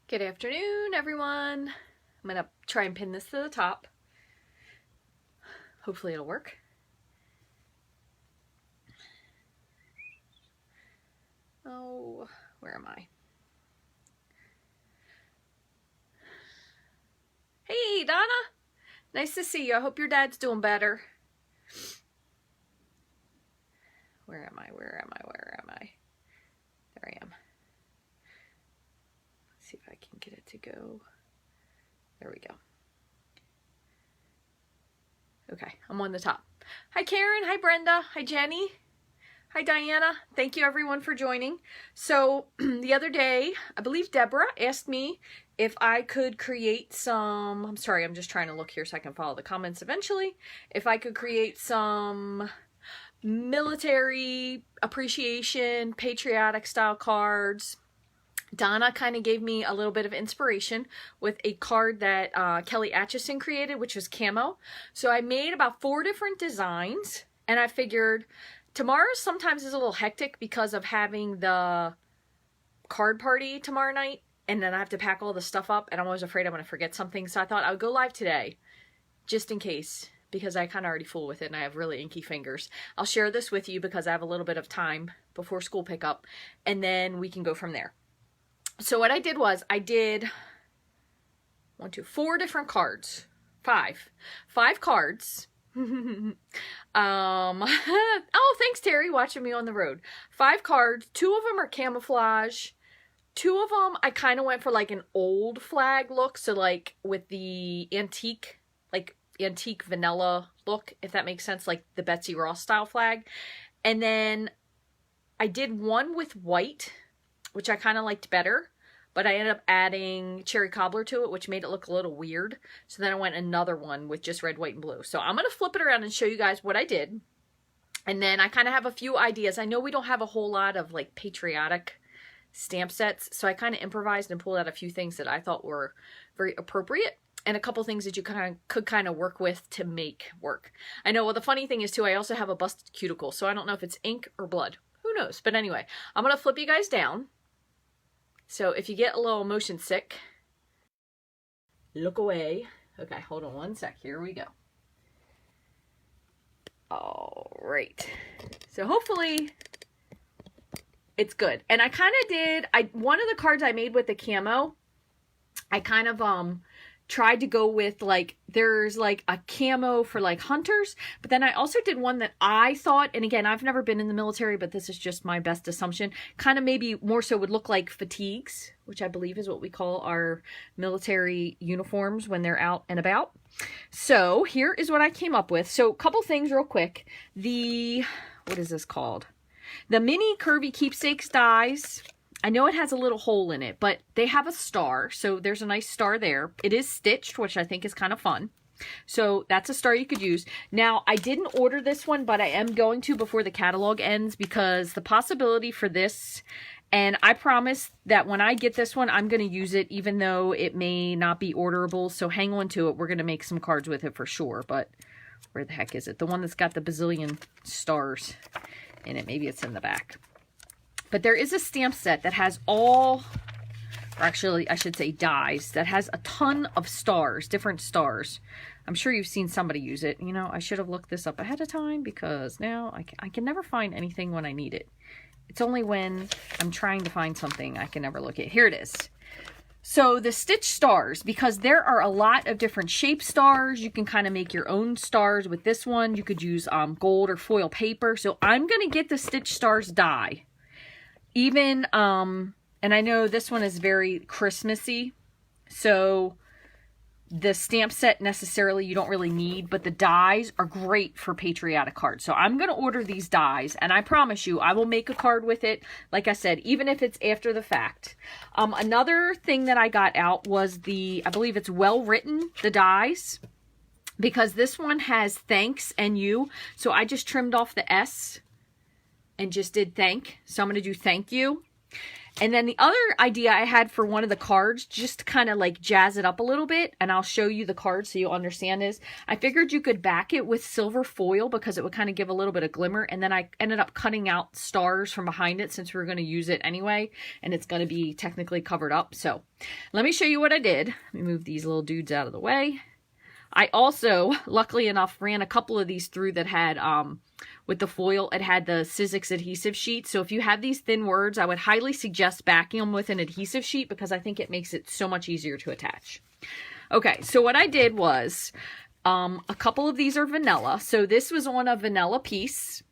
Good afternoon, everyone. I'm going to try and pin this to the top. Hopefully it'll work. Oh, where am I? Hey, Donna. Nice to see you. I hope your dad's doing better. Where am I? Where am I? Where am I? There I am. Let's see if I can get it to go. There we go. Okay, I'm on the top. Hi, Karen. Hi, Brenda. Hi, Jenny. Hi, Diana. Thank you, everyone, for joining. So the other day, I believe Deborah asked me if I could create some, I'm sorry, I'm just trying to look here so I can follow the comments eventually, if I could create some military appreciation, patriotic style cards. Donna kind of gave me a little bit of inspiration with a card that Kelly Atchison created, which was camo. So I made about 4 different designs, and I figured tomorrow sometimes is a little hectic because of having the card party tomorrow night, and then I have to pack all the stuff up, and I'm always afraid I'm going to forget something. So I thought I would go live today, just in case, because I kind of already fool with it and I have really inky fingers. I'll share this with you because I have a little bit of time before school pickup, and then we can go from there. So what I did was I did 4 different cards. 5 cards. Oh, thanks, Terry, watching me on the road. 5 cards. 2 of them are camouflage. 2 of them I kind of went for like an old flag look, so like with the antique, like antique vanilla look, if that makes sense, like the Betsy Ross style flag. And then I did one with white, which I kind of liked better, but I ended up adding cherry cobbler to it, which made it look a little weird. So then I went another one with just red, white, and blue. So I'm going to flip it around and show you guys what I did. And then I kind of have a few ideas. I know we don't have a whole lot of like patriotic stamp sets, so I kind of improvised and pulled out a few things that I thought were very appropriate, and a couple things that you could kind of work with to make work. I know, well, the funny thing is too, I also have a busted cuticle, so I don't know if it's ink or blood. Who knows? But anyway, I'm going to flip you guys down. So if you get a little motion sick, look away. Okay, hold on one sec. Here we go. All right. So hopefully it's good. And I kind of did, one of the cards I made with the camo, I kind of tried to go with like, there's like a camo for like hunters, but then I also did one that I thought, and again, I've never been in the military, but this is just my best assumption, kind of maybe more so would look like fatigues, which I believe is what we call our military uniforms when they're out and about. So here is what I came up with. So a couple things real quick. What is this called? The mini curvy keepsakes dies. I know it has a little hole in it, but they have a star, so there's a nice star there. It is stitched, which I think is kind of fun. So that's a star you could use. Now, I didn't order this one, but I am going to before the catalog ends, because the possibility for this, and I promise that when I get this one, I'm going to use it, even though it may not be orderable. So hang on to it. We're going to make some cards with it for sure, but where the heck is it? The one that's got the bazillion stars in it. Maybe it's in the back. But there is a stamp set that has all, or actually I should say dies, that has a ton of stars, different stars. I'm sure you've seen somebody use it. You know, I should have looked this up ahead of time, because now I can never find anything when I need it. It's only when I'm trying to find something I can never look at. Here it is. So the stitch stars, because there are a lot of different shape stars, you can kind of make your own stars with this one. You could use gold or foil paper. So I'm going to get the stitch stars die. Even, and I know this one is very Christmassy, so the stamp set necessarily you don't really need, but the dies are great for patriotic cards. So I'm going to order these dies, and I promise you I will make a card with it, like I said, even if it's after the fact. Another thing that I got out was I believe it's Well Written, the dies, because this one has thanks and you, so I just trimmed off the S and just did thank. So I'm going to do thank you. And then the other idea I had for one of the cards, just to kind of like jazz it up a little bit, and I'll show you the card so you'll understand, is I figured you could back it with silver foil because it would kind of give a little bit of glimmer. And then I ended up cutting out stars from behind it since we were going to use it anyway, and it's going to be technically covered up. So let me show you what I did. Let me move these little dudes out of the way. I also, luckily enough, ran a couple of these through that had, with the foil, it had the Sizzix adhesive sheet. So if you have these thin words, I would highly suggest backing them with an adhesive sheet because I think it makes it so much easier to attach. Okay, so what I did was, a couple of these are vanilla. So this was on a vanilla piece.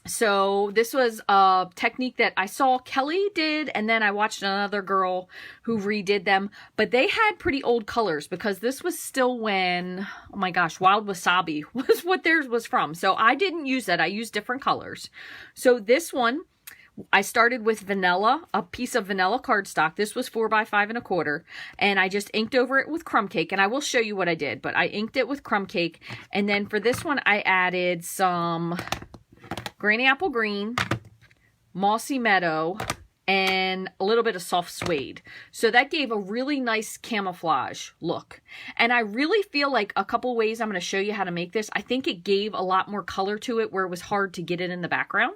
So this was a technique that I saw Kelly did, and then I watched another girl who redid them, but they had pretty old colors because this was still when, oh my gosh, Wild Wasabi was what theirs was from. So I didn't use that. I used different colors. So this one, I started with vanilla, a piece of vanilla cardstock. This was 4 by 5 1/4, and I just inked over it with crumb cake, and I will show you what I did, but I inked it with crumb cake. And then for this one, I added some Granny Apple Green, Mossy Meadow, and a little bit of soft suede. So that gave a really nice camouflage look. And I really feel like a couple ways I'm going to show you how to make this. I think it gave a lot more color to it where it was hard to get it in the background.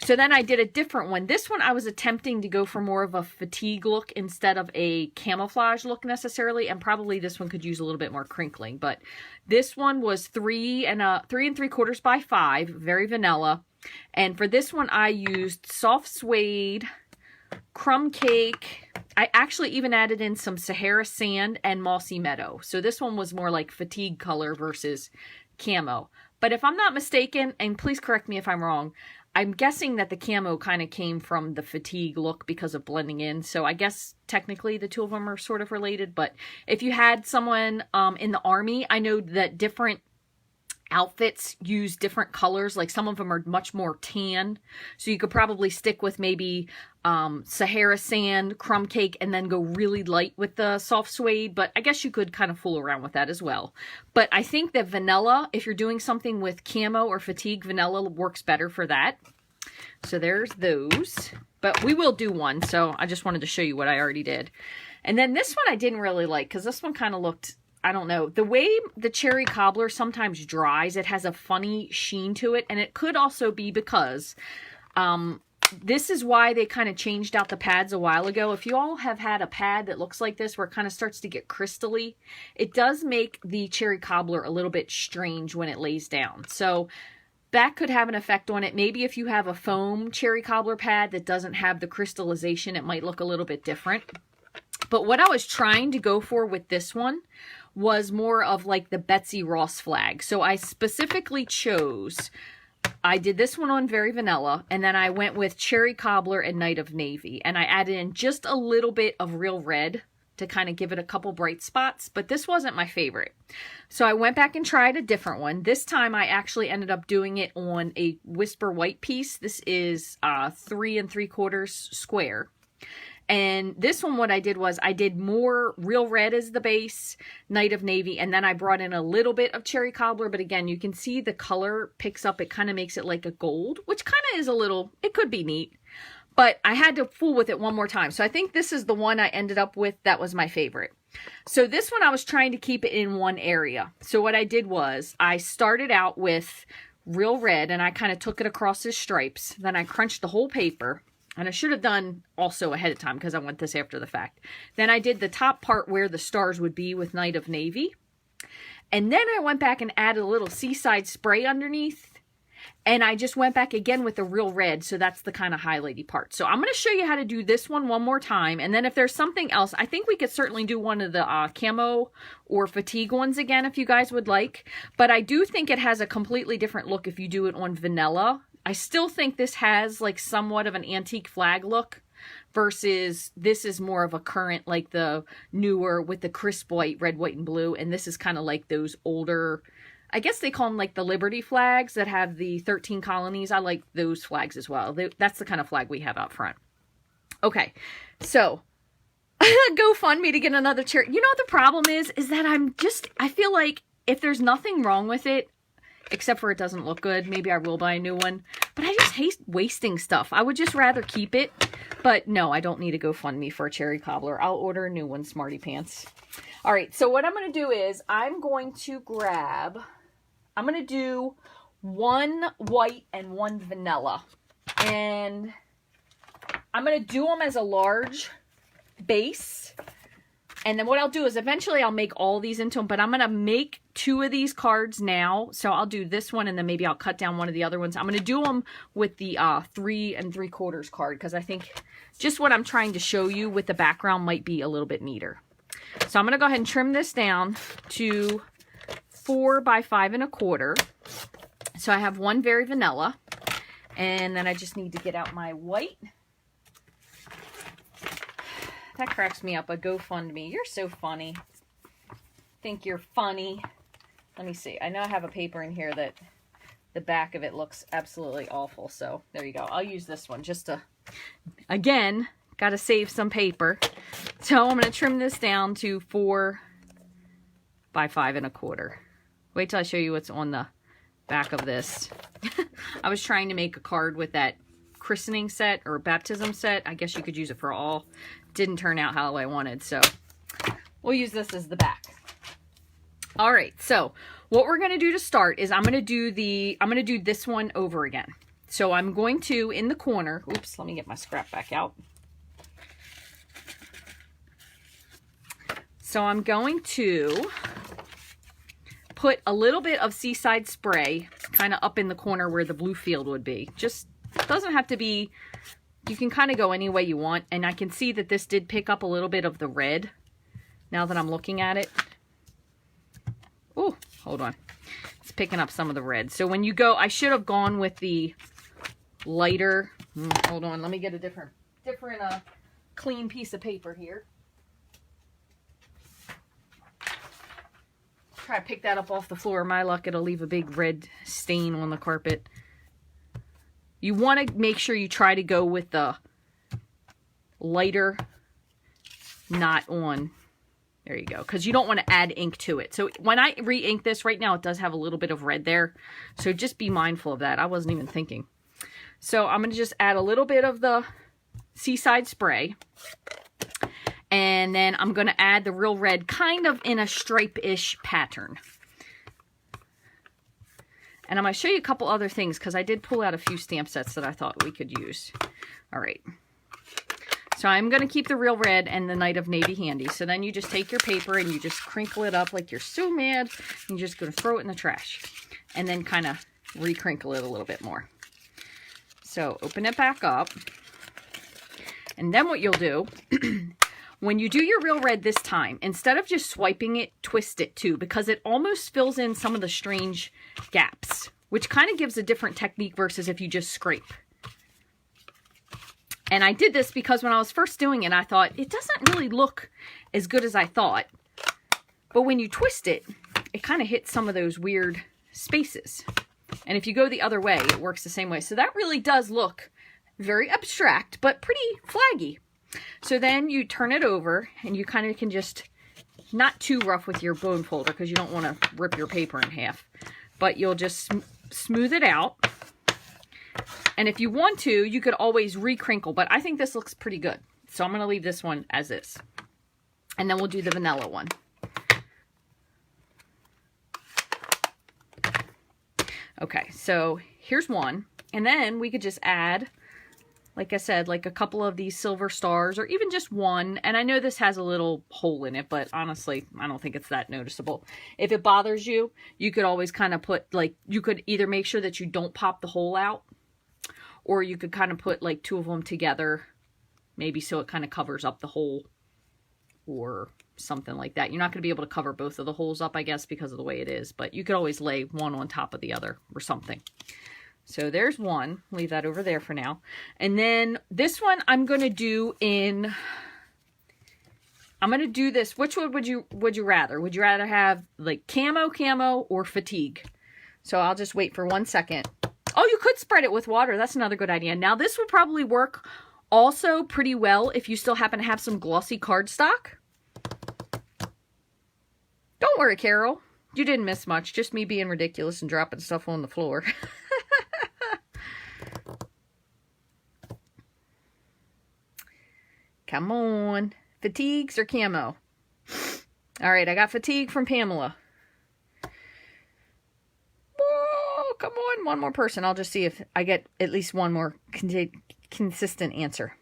So then I did a different one. This one I was attempting to go for more of a fatigue look instead of a camouflage look necessarily, and probably this one could use a little bit more crinkling. But this one was 3 3/4 by 5, very vanilla. And for this one I used soft suede, crumb cake. I actually even added in some Sahara sand and mossy meadow. So this one was more like fatigue color versus camo. But if I'm not mistaken, and please correct me if I'm wrong, I'm guessing that the camo kind of came from the fatigue look because of blending in. So I guess technically the two of them are sort of related. But if you had someone in the Army, I know that different outfits use different colors. Like some of them are much more tan. So you could probably stick with maybe Sahara sand, crumb cake, and then go really light with the soft suede. But I guess you could kind of fool around with that as well. But I think that vanilla, if you're doing something with camo or fatigue, vanilla works better for that. So there's those. But we will do one. So I just wanted to show you what I already did. And then this one I didn't really like because this one kind of looked, I don't know, the way the cherry cobbler sometimes dries, it has a funny sheen to it. And it could also be because this is why they kind of changed out the pads a while ago. If you all have had a pad that looks like this where it kind of starts to get crystally, it does make the cherry cobbler a little bit strange when it lays down. So that could have an effect on it. Maybe if you have a foam cherry cobbler pad that doesn't have the crystallization, it might look a little bit different. But what I was trying to go for with this one was more of like the Betsy Ross flag. So I specifically chose, I did this one on very vanilla, and then I went with cherry cobbler and night of navy. And I added in just a little bit of real red to kind of give it a couple bright spots, but this wasn't my favorite. So I went back and tried a different one. This time I actually ended up doing it on a Whisper White piece. This is 3 3/4 square. And this one, what I did was I did more real red as the base, night of navy, and then I brought in a little bit of cherry cobbler. But again, you can see the color picks up. It kind of makes it like a gold, which kind of is a little, it could be neat. But I had to fool with it one more time. So I think this is the one I ended up with that was my favorite. So this one I was trying to keep it in one area. So what I did was I started out with real red and I kind of took it across as stripes. Then I crunched the whole paper. And I should have done also ahead of time because I want this after the fact. Then I did the top part where the stars would be with Night of Navy. And then I went back and added a little seaside spray underneath. And I just went back again with the real red. So that's the kind of highlighty part. So I'm going to show you how to do this one more time. And then if there's something else, I think we could certainly do one of the camo or fatigue ones again if you guys would like. But I do think it has a completely different look if you do it on vanilla. I still think this has like somewhat of an antique flag look versus this is more of a current, like the newer with the crisp white, red, white, and blue. And this is kind of like those older, I guess they call them like the Liberty flags that have the 13 colonies. I like those flags as well. That's the kind of flag we have out front. Okay, so GoFundMe to get another chair. You know what the problem is that I feel like if there's nothing wrong with it, except for it doesn't look good. Maybe I will buy a new one, but I just hate wasting stuff. I would just rather keep it, but no, I don't need to GoFundMe for a cherry cobbler. I'll order a new one, Smarty Pants. All right, so what I'm going to do is I'm going to do one white and one vanilla, and I'm going to do them as a large base. And then what I'll do is eventually I'll make all these into them, but I'm going to make 2 of these cards now. So I'll do this one and then maybe I'll cut down one of the other ones. I'm going to do them with the 3 3/4 card because I think just what I'm trying to show you with the background might be a little bit neater. So I'm going to go ahead and trim this down to 4 by 5 1/4. So I have one very vanilla, and then I just need to get out my white. That cracks me up, a GoFundMe. You're so funny. Think you're funny. Let me see. I know I have a paper in here that the back of it looks absolutely awful. So there you go. I'll use this one just to, again, got to save some paper. So I'm going to trim this down to 4 by 5 1/4. Wait till I show you what's on the back of this. I was trying to make a card with that christening set or baptism set. I guess you could use it for all. Didn't turn out how I wanted, so we'll use this as the back. All right, so what we're going to do to start is I'm going to do this one over again. So I'm going to, in the corner, oops, let me get my scrap back out. So I'm going to put a little bit of Seaside spray kind of up in the corner where the blue field would be. Just doesn't have to be, you can kind of go any way you want. And I can see that this did pick up a little bit of the red now that I'm looking at it. Oh, hold on. It's picking up some of the red. So when you go, I should have gone with the lighter. Hold on, let me get a different clean piece of paper here. Try to pick that up off the floor. My luck, it'll leave a big red stain on the carpet. You want to make sure you try to go with the lighter, not on. There you go, because you don't want to add ink to it. So when I re-ink this right now, it does have a little bit of red there. So just be mindful of that. I wasn't even thinking. So I'm going to just add a little bit of the Seaside spray. And then I'm going to add the real red kind of in a stripe-ish pattern. And I'm going to show you a couple other things because I did pull out a few stamp sets that I thought we could use. All right. So I'm going to keep the real red and the Night of Navy handy. So then you just take your paper and you just crinkle it up like you're so mad. And you're just going to throw it in the trash. And then kind of re-crinkle it a little bit more. So open it back up. And then what you'll do, when you do your real red this time, instead of just swiping it, twist it too, because it almost fills in some of the strange gaps, which kind of gives a different technique versus if you just scrape. And I did this because when I was first doing it, I thought, it doesn't really look as good as I thought. But when you twist it, it kind of hits some of those weird spaces. And if you go the other way, it works the same way. So that really does look very abstract, but pretty flaggy. So then you turn it over and you kind of can just, not too rough with your bone folder because you don't want to rip your paper in half, but you'll just smooth it out. And if you want to, you could always re-crinkle, but I think this looks pretty good. So I'm going to leave this one as is. And then we'll do the vanilla one. Okay, so here's one. And then we could just add, like I said, like a couple of these silver stars or even just one. And I know this has a little hole in it, but honestly, I don't think it's that noticeable. If it bothers you, you could always kind of put, like, you could either make sure that you don't pop the hole out, or you could kind of put like 2 of them together, maybe so it kind of covers up the hole or something like that. You're not going to be able to cover both of the holes up, I guess, because of the way it is, but you could always lay one on top of the other or something. So there's one. Leave that over there for now. And then this one I'm going to do in, I'm going to do this. Which one would you rather? Would you rather have like camo, or fatigue? So I'll just wait for 1 second. Oh, you could spread it with water. That's another good idea. Now this would probably work also pretty well if you still happen to have some glossy cardstock. Don't worry, Carol. You didn't miss much. Just me being ridiculous and dropping stuff on the floor. Come on. Fatigues or camo? All right, I got fatigue from Pamela. Whoa, come on. One more person. I'll just see if I get at least one more consistent answer.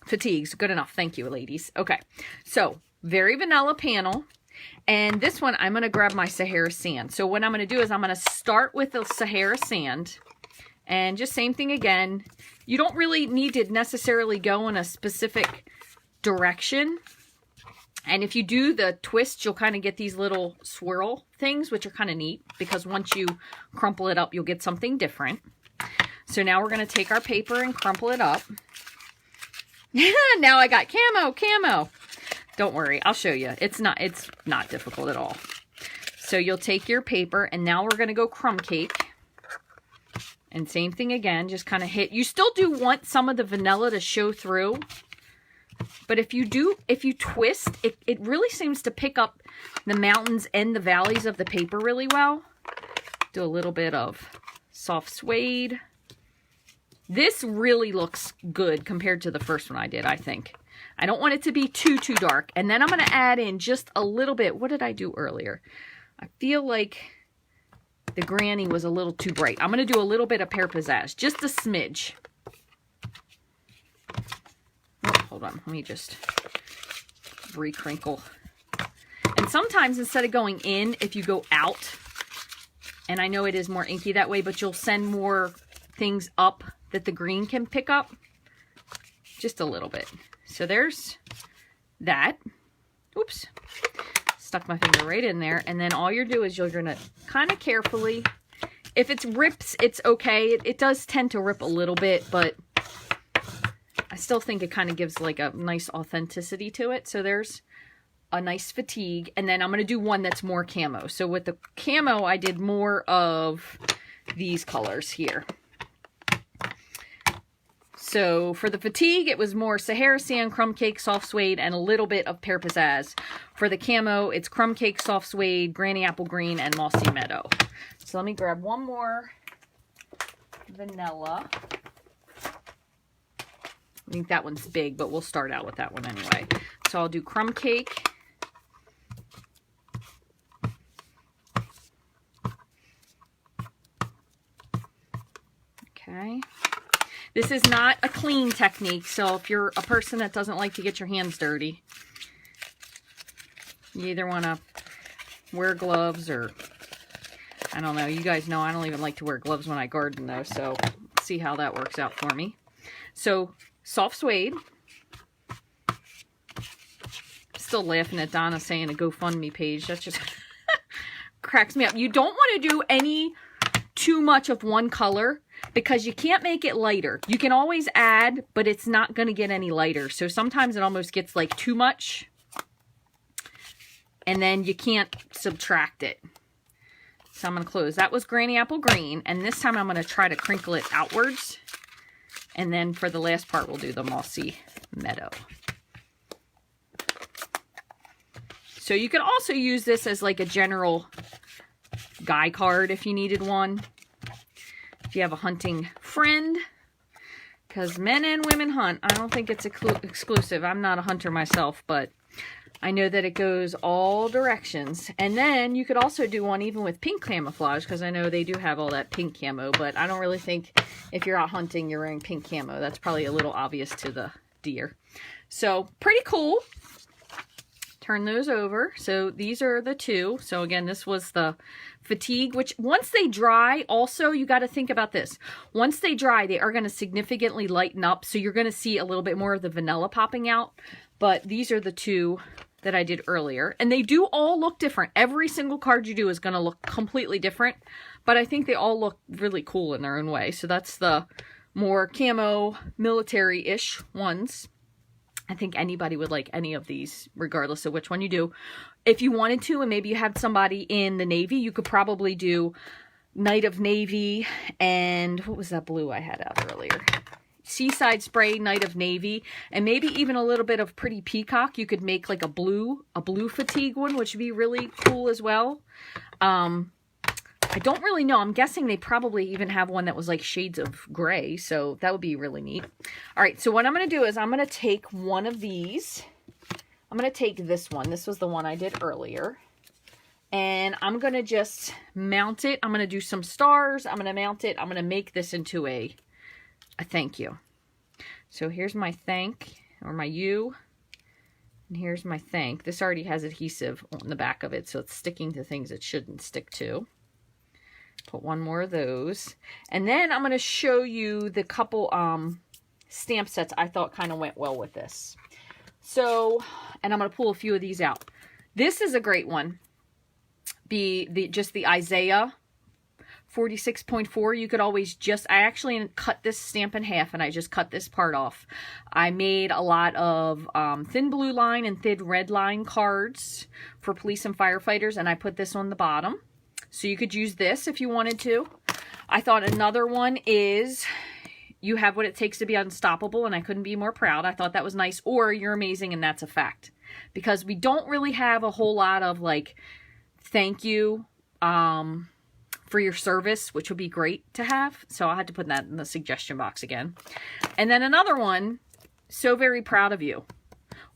Fatigues. Good enough. Thank you, ladies. Okay. So, very vanilla panel. And this one, I'm going to grab my Sahara sand. So, what I'm going to do is I'm going to start with the Sahara sand. And just same thing again. You don't really need to necessarily go in a specific direction. And if you do the twist, you'll kind of get these little swirl things, which are kind of neat. Because once you crumple it up, you'll get something different. So now we're going to take our paper and crumple it up. Now I got camo. Don't worry, I'll show you. It's not difficult at all. So you'll take your paper, and now we're going to go crumb cake. And same thing again, just kind of hit. You still do want some of the vanilla to show through. But if you twist, it really seems to pick up the mountains and the valleys of the paper really well. Do a little bit of soft suede. This really looks good compared to the first one I did, I think. I don't want it to be too dark. And then I'm going to add in just a little bit. What did I do earlier? I feel like the granny was a little too bright. I'm going to do a little bit of pear pizzazz, just a smidge. Oh, hold on, let me just re-crinkle. And sometimes instead of going in, if you go out, and I know it is more inky that way, but you'll send more things up that the green can pick up. Just a little bit. So there's that. Oops. Stuck my finger right in there. And then all you're doing is you're going to kind of carefully, if it rips, it's okay. It does tend to rip a little bit, but I still think it kind of gives like a nice authenticity to it. So there's a nice fatigue. And then I'm going to do one that's more camo. So with the camo, I did more of these colors here. So for the fatigue, it was more Sahara sand, crumb cake, soft suede, and a little bit of pear pizzazz. For the camo, it's crumb cake, soft suede, granny apple green, and mossy meadow. So let me grab one more vanilla. I think that one's big, but we'll start out with that one anyway. So I'll do crumb cake. Okay. This is not a clean technique, so if you're a person that doesn't like to get your hands dirty, you either want to wear gloves or, I don't know, you guys know I don't even like to wear gloves when I garden though, so see how that works out for me. So, soft suede. Still laughing at Donna saying a GoFundMe page. That just cracks me up. You don't want to do too much of one color, because you can't make it lighter. You can always add, but it's not going to get any lighter. So sometimes it almost gets like too much. And then you can't subtract it. So I'm going to close. That was Granny Apple Green. And this time I'm going to try to crinkle it outwards. And then for the last part, we'll do the Mossy Meadow. So you could also use this as like a general guy card if you needed one. If you have a hunting friend, because men and women hunt. I don't think it's exclusive. I'm not a hunter myself, but I know that it goes all directions. And then you could also do one even with pink camouflage, because I know they do have all that pink camo, but I don't really think if you're out hunting, you're wearing pink camo. That's probably a little obvious to the deer. So pretty cool. Turn those over. So these are the two. So again, this was the fatigue, which once they dry, also you got to think about this. Once they dry, they are going to significantly lighten up. So you're going to see a little bit more of the vanilla popping out. But these are the two that I did earlier. And they do all look different. Every single card you do is going to look completely different. But I think they all look really cool in their own way. So that's the more camo, military-ish ones. I think anybody would like any of these, regardless of which one you do. If you wanted to, and maybe you had somebody in the Navy, you could probably do Night of Navy and what was that blue I had out earlier? Seaside Spray Night of Navy, and maybe even a little bit of Pretty Peacock. You could make like a blue fatigue one, which would be really cool as well. I don't really know. I'm guessing they probably even have one that was like shades of gray, so that would be really neat. All right, so what I'm going to do is I'm going to take one of these. I'm going to take this one. This was the one I did earlier. And I'm going to just mount it. I'm going to do some stars. I'm going to mount it. I'm going to make this into a thank you. So here's my thank, or my U. And here's my thank. This already has adhesive on the back of it, so it's sticking to things it shouldn't stick to. Put one more of those. And then I'm going to show you the couple stamp sets I thought kind of went well with this. So, and I'm going to pull a few of these out. This is a great one. Just the Isaiah 46.4. You could always I actually cut this stamp in half and I just cut this part off. I made a lot of thin blue line and thin red line cards for police and firefighters, and I put this on the bottom. So you could use this if you wanted to. I thought another one is you have what it takes to be unstoppable, and I couldn't be more proud. I thought that was nice. Or you're amazing, and that's a fact. Because we don't really have a whole lot of like thank you for your service, which would be great to have. So I had to put that in the suggestion box again. And then another one, so very proud of you.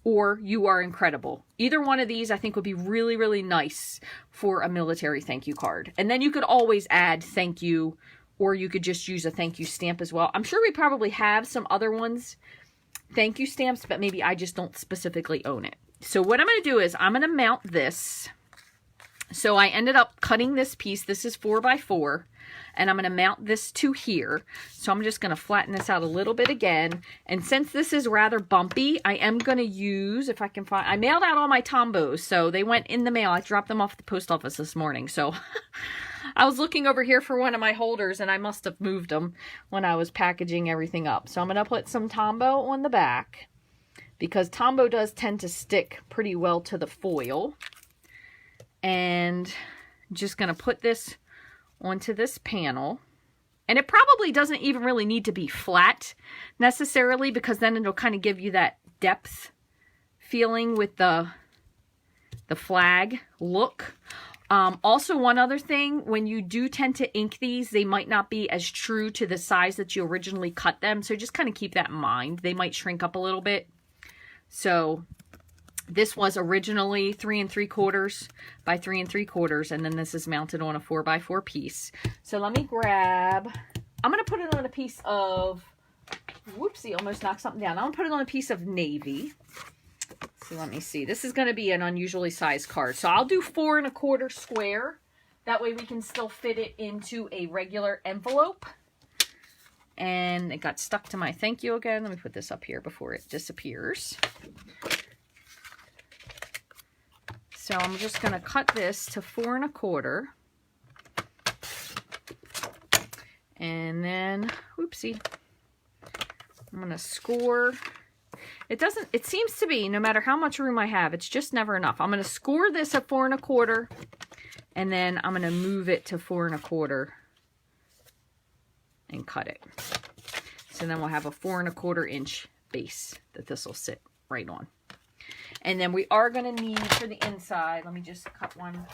Or you are incredible. Either one of these I think would be really, really nice for a military thank you card. And then you could always add thank you, or you could just use a thank you stamp as well. I'm sure we probably have some other ones, thank you stamps, but maybe I just don't specifically own it. So what I'm going to do is I'm going to mount this. So I ended up cutting this piece. This is 4x4. And I'm going to mount this to here. So I'm just going to flatten this out a little bit again. And since this is rather bumpy, I am going to use, if I can find, I mailed out all my Tombos. So they went in the mail. I dropped them off at the post office this morning. So I was looking over here for one of my holders and I must have moved them when I was packaging everything up. So I'm going to put some Tombow on the back because Tombow does tend to stick pretty well to the foil. And I'm just going to put this onto this panel. And it probably doesn't even really need to be flat necessarily, because then it'll kind of give you that depth feeling with the flag look. Also, one other thing, when you do tend to ink these, they might not be as true to the size that you originally cut them. So just kind of keep that in mind. They might shrink up a little bit. So this was originally 3 3/4 by 3 3/4, and then this is mounted on a 4x4 piece. So let me grab, I'm going to put it on a piece of, whoopsie, almost knocked something down. I'm going to put it on a piece of navy. So let me see. This is going to be an unusually sized card. So I'll do 4 1/4 square. That way we can still fit it into a regular envelope. And it got stuck to my thank you again. Let me put this up here before it disappears. So I'm just going to cut this to 4 1/4. And then, whoopsie, I'm going to score. It seems to be, no matter how much room I have, it's just never enough. I'm going to score this at 4 1/4, and then I'm going to move it to 4 1/4 and cut it. So then we'll have a 4 1/4 inch base that this will sit right on. And then we are going to need for the inside, let me just cut one.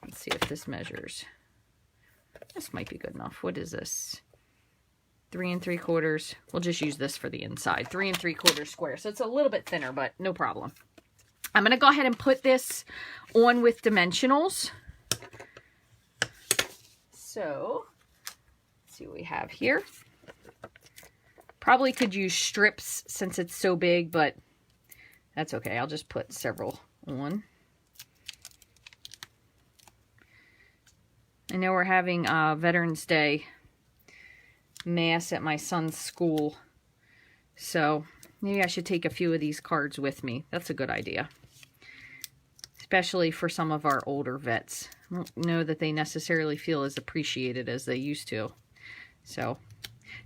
Let's see if this measures. This might be good enough. What is this? 3 3/4. We'll just use this for the inside. 3 3/4 square. So it's a little bit thinner, but no problem. I'm going to go ahead and put this on with dimensionals. So let's see what we have here. Probably could use strips since it's so big, but that's okay. I'll just put several on. I know we're having Veterans Day mass at my son's school, so maybe I should take a few of these cards with me. That's a good idea, especially for some of our older vets. I don't know that they necessarily feel as appreciated as they used to. So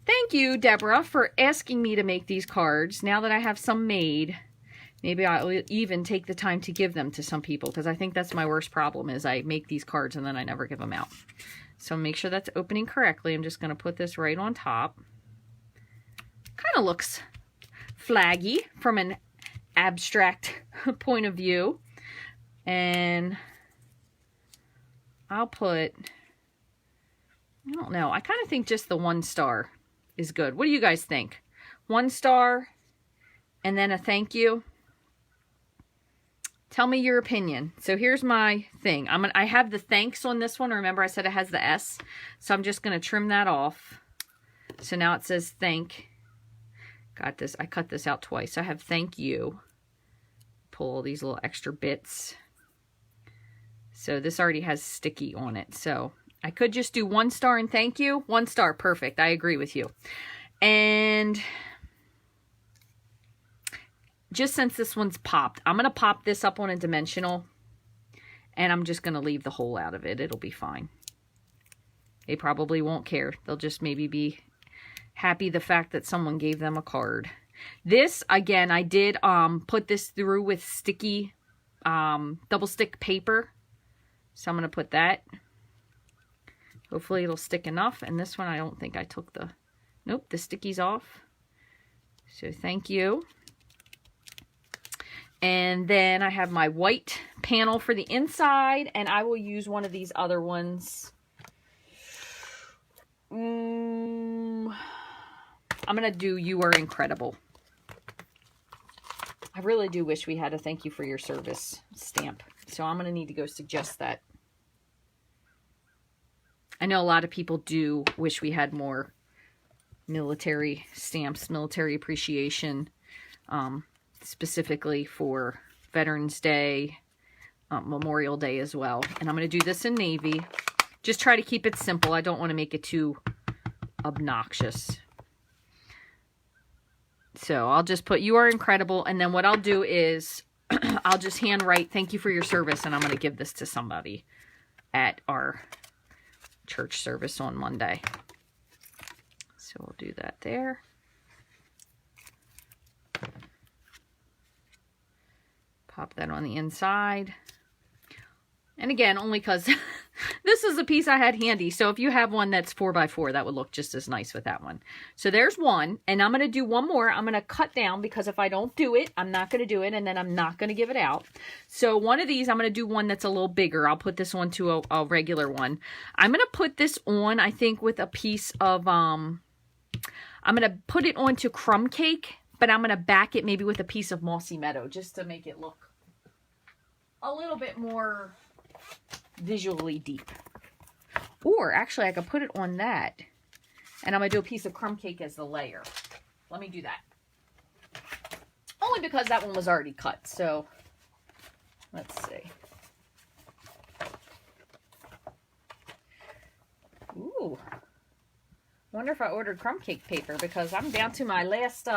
thank you, Deborah, for asking me to make these cards. Now that I have some made, maybe I'll even take the time to give them to some people, because I think that's my worst problem, is I make these cards and then I never give them out. So make sure that's opening correctly. I'm just going to put this right on top. Kind of looks flaggy from an abstract point of view. And I'll put, I don't know, I kind of think just the 1 star is good. What do you guys think? 1 star and then a thank you. Tell me your opinion. So here's my thing. I have the thanks on this one. Remember I said it has the S. So I'm just going to trim that off. So now it says thank. Got this. I cut this out twice. I have thank you. Pull all these little extra bits. So this already has sticky on it. So I could just do 1 star and thank you. 1 star. Perfect. I agree with you. And just since this one's popped, I'm going to pop this up on a dimensional. And I'm just going to leave the hole out of it. It'll be fine. They probably won't care. They'll just maybe be happy the fact that someone gave them a card. This, again, I did put this through with sticky double stick paper. So I'm going to put that. Hopefully it'll stick enough. And this one, I don't think I took the... Nope, the sticky's off. So thank you. And then I have my white panel for the inside. And I will use one of these other ones. I'm going to do You Are Incredible. I really do wish we had a thank you for your service stamp. So I'm going to need to go suggest that. I know a lot of people do wish we had more military stamps, military appreciation, specifically for Veterans Day, Memorial Day as well. And I'm going to do this in navy. Just try to keep it simple. I don't want to make it too obnoxious. So I'll just put You Are Incredible. And then what I'll do is I'll just handwrite thank you for your service. And I'm going to give this to somebody at our church service on Monday. So we'll do that there. Pop that on the inside. And again, only because this is a piece I had handy. So if you have one that's 4x4, that would look just as nice with that one. So there's one. And I'm going to do one more. I'm going to cut down because if I don't do it, I'm not going to do it. And then I'm not going to give it out. So one of these, I'm going to do one that's a little bigger. I'll put this one to a regular one. I'm going to put this on, I think, with a piece of, I'm going to put it onto crumb cake. But I'm going to back it maybe with a piece of Mossy Meadow just to make it look a little bit more visually deep. Or actually I could put it on that and I'm going to do a piece of crumb cake as the layer. Let me do that. Only because that one was already cut. So let's see. Ooh. Wonder if I ordered crumb cake paper because I'm down to my last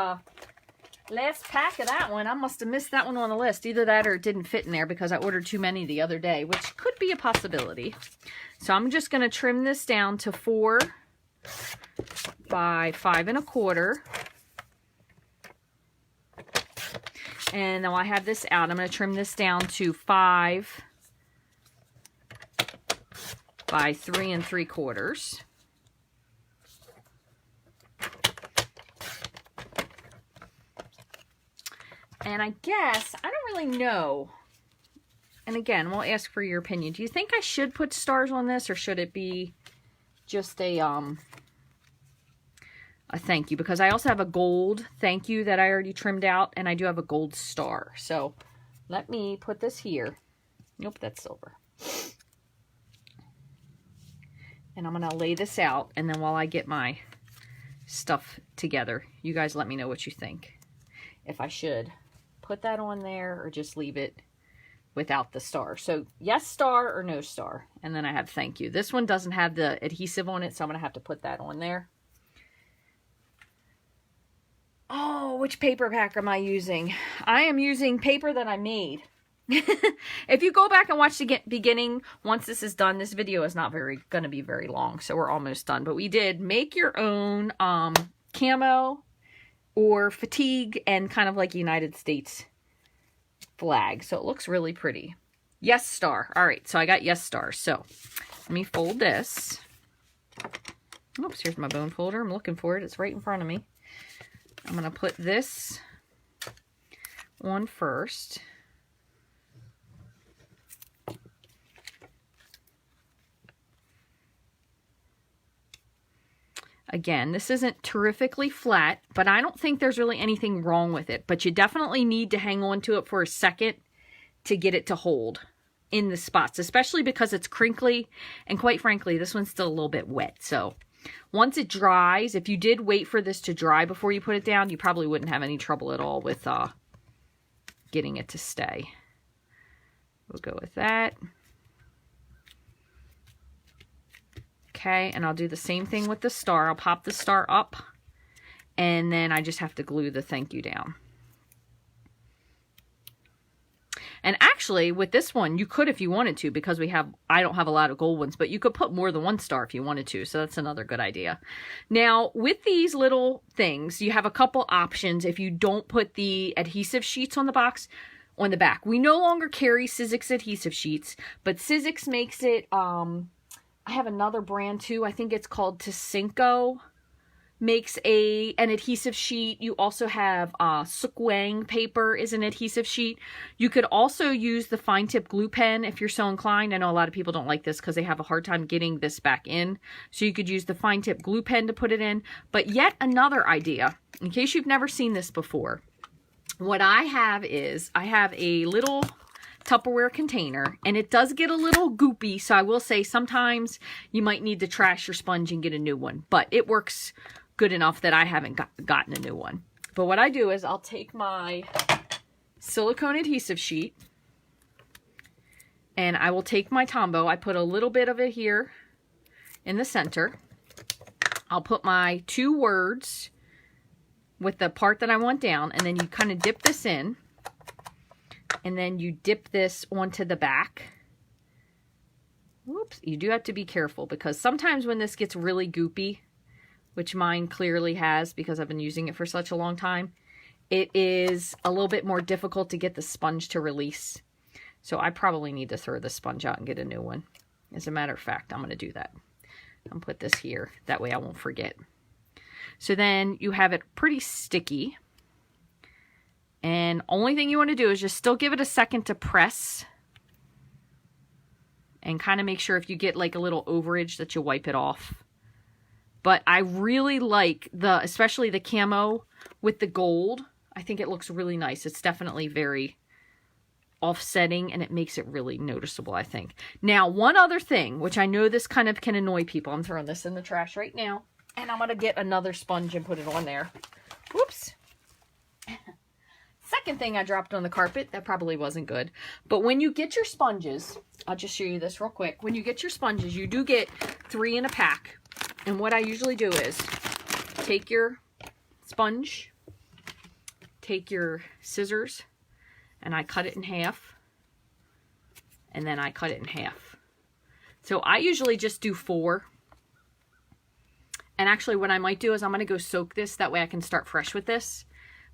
pack of that one. I must have missed that one on the list. Either that or it didn't fit in there because I ordered too many the other day, which could be a possibility. So I'm just going to trim this down to 4 by 5 1/4. And now I have this out. I'm going to trim this down to 5 by 3 3/4. And I guess, I don't really know. And again, we'll ask for your opinion. Do you think I should put stars on this or should it be just a thank you? Because I also have a gold thank you that I already trimmed out and I do have a gold star. So let me put this here. Nope, that's silver. And I'm going to lay this out and then while I get my stuff together, you guys let me know what you think. If I should put that on there or just leave it without the star. So yes star or no star. And then I have thank you. This one doesn't have the adhesive on it, so I'm going to have to put that on there. Oh, which paper pack am I using? I am using paper that I made. If you go back and watch the beginning, once this is done, this video is not going to be very long, so we're almost done. But we did make your own camo or fatigue and kind of like United States flag. So it looks really pretty. Yes star. All right, so I got yes star. So let me fold this. Oops, here's my bone folder. I'm looking for it. It's right in front of me. I'm going to put this on first. Again, this isn't terrifically flat, but I don't think there's really anything wrong with it. But you definitely need to hang on to it for a second to get it to hold in the spots, especially because it's crinkly. And quite frankly, this one's still a little bit wet. So once it dries, if you did wait for this to dry before you put it down, you probably wouldn't have any trouble at all with getting it to stay. We'll go with that. Okay, and I'll do the same thing with the star. I'll pop the star up, and then I just have to glue the thank you down. And actually, with this one, you could if you wanted to, because I don't have a lot of gold ones, but you could put more than one star if you wanted to, so that's another good idea. Now, with these little things, you have a couple options if you don't put the adhesive sheets on the box, on the back. We no longer carry Sizzix adhesive sheets, but Sizzix makes it, I have another brand too. I think it's called Tasinko. Makes an adhesive sheet. You also have Sukwang paper is an adhesive sheet. You could also use the fine tip glue pen if you're so inclined. I know a lot of people don't like this because they have a hard time getting this back in. So you could use the fine tip glue pen to put it in. But yet another idea, in case you've never seen this before, what I have is I have a little Tupperware container, and it does get a little goopy, so I will say sometimes you might need to trash your sponge and get a new one, but it works good enough that I haven't gotten a new one. But what I do is I'll take my silicone adhesive sheet, and I will take my Tombow. I put a little bit of it here in the center. I'll put my 2 words with the part that I want down, and then you kind of dip this in. And then you dip this onto the back. Whoops, you do have to be careful because sometimes when this gets really goopy, which mine clearly has because I've been using it for such a long time, it is a little bit more difficult to get the sponge to release. So I probably need to throw the sponge out and get a new one. As a matter of fact, I'm going to do that. I'll put this here. That way I won't forget. So then you have it pretty sticky. And only thing you want to do is just still give it a second to press. And kind of make sure if you get like a little overage that you wipe it off. But I really like especially the camo with the gold. I think it looks really nice. It's definitely very offsetting and it makes it really noticeable, I think. Now, one other thing, which I know this kind of can annoy people. I'm throwing this in the trash right now. And I'm going to get another sponge and put it on there. Whoops. Second thing I dropped on the carpet, that probably wasn't good. But when you get your sponges, I'll just show you this real quick. When you get your sponges, you do get 3 in a pack. And what I usually do is take your sponge, take your scissors, and I cut it in half. And then I cut it in half. So I usually just do 4. And actually what I might do is I'm going to go soak this. That way I can start fresh with this.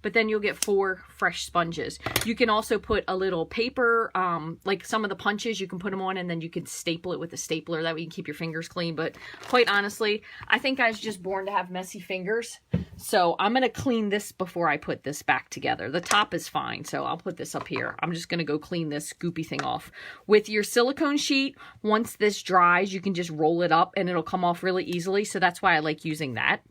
But then you'll get 4 fresh sponges. You can also put a little paper, like some of the punches, you can put them on and then you can staple it with a stapler. That way you can keep your fingers clean. But quite honestly, I think I was just born to have messy fingers. So I'm going to clean this before I put this back together. The top is fine, so I'll put this up here. I'm just going to go clean this goopy thing off. With your silicone sheet, once this dries, you can just roll it up and it'll come off really easily. So that's why I like using that.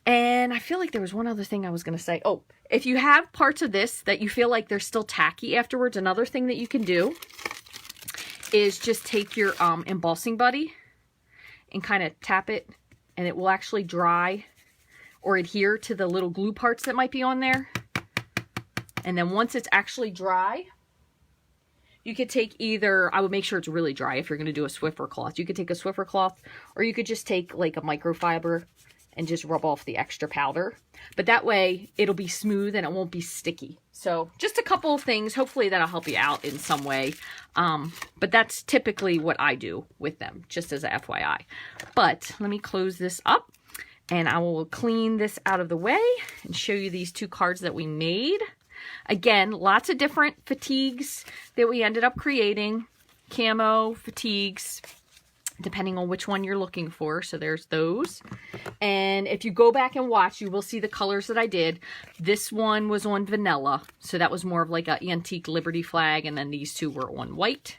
And I feel like there was one other thing I was going to say. Oh, if you have parts of this that you feel like they're still tacky afterwards, another thing that you can do is just take your embossing buddy and kind of tap it, and it will actually dry or adhere to the little glue parts that might be on there. And then once it's actually dry, you could take either, I would make sure it's really dry if you're going to do a Swiffer cloth. You could take a Swiffer cloth, or you could just take like a microfiber and just rub off the extra powder. But that way it'll be smooth and it won't be sticky. So just a couple of things. Hopefully that'll help you out in some way. But that's typically what I do with them, just as a FYI. But let me close this up and I will clean this out of the way and show you these 2 cards that we made. Again, lots of different fatigues that we ended up creating. Camo, fatigues. depending on which one you're looking for. So there's those. And if you go back and watch, you will see the colors that I did. This one was on vanilla, so that was more of like an antique Liberty flag, and then these two were on white.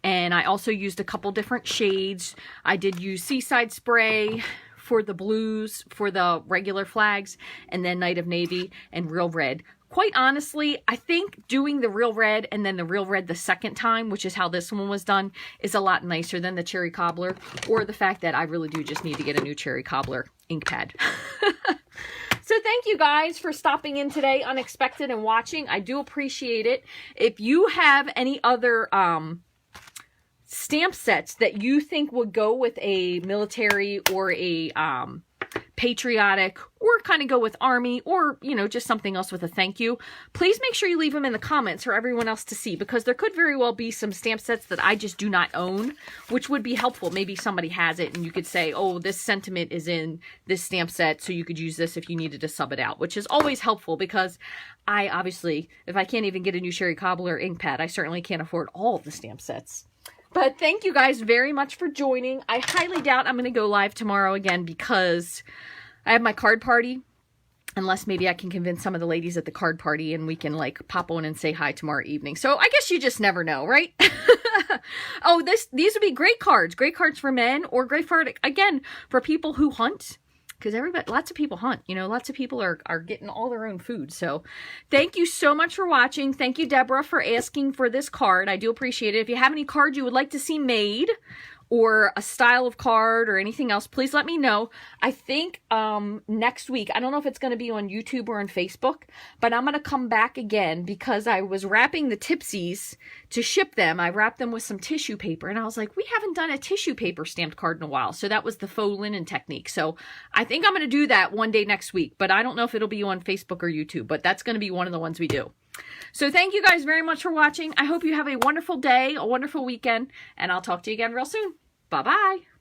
And I also used a couple different shades. I did use Seaside Spray for the blues, for the regular flags, and then Night of Navy and Real Red. Quite honestly, I think doing the Real Red and then the Real Red the second time, which is how this one was done, is a lot nicer than the Cherry Cobbler, or the fact that I really do just need to get a new Cherry Cobbler ink pad. So thank you guys for stopping in today, unexpected, and watching. I do appreciate it. If you have any other stamp sets that you think would go with a military or a patriotic, or kind of go with army, or, you know, just something else with a thank you, please make sure you leave them in the comments for everyone else to see, because there could very well be some stamp sets that I just do not own, which would be helpful. Maybe somebody has it and you could say, oh, this sentiment is in this stamp set, so you could use this if you needed to sub it out, which is always helpful, because I obviously, if I can't even get a new Cherry Cobbler ink pad, I certainly can't afford all of the stamp sets. But thank you guys very much for joining. I highly doubt I'm going to go live tomorrow again, because I have my card party. Unless maybe I can convince some of the ladies at the card party and we can like pop on and say hi tomorrow evening. So I guess you just never know, right? Oh, these would be great cards. Great cards for men, or great card, again, for people who hunt. Because lots of people hunt, you know, lots of people are getting all their own food. So thank you so much for watching. Thank you, Deborah, for asking for this card. I do appreciate it. If you have any cards you would like to see made, or a style of card or anything else, please let me know. I think next week, I don't know if it's going to be on YouTube or on Facebook, but I'm going to come back again, because I was wrapping the Tipsies to ship them. I wrapped them with some tissue paper, and I was like, we haven't done a tissue paper stamped card in a while. So that was the faux linen technique. So I think I'm going to do that one day next week, but I don't know if it'll be on Facebook or YouTube, but that's going to be one of the ones we do. So thank you guys very much for watching. I hope you have a wonderful day, a wonderful weekend, and I'll talk to you again real soon. Bye-bye.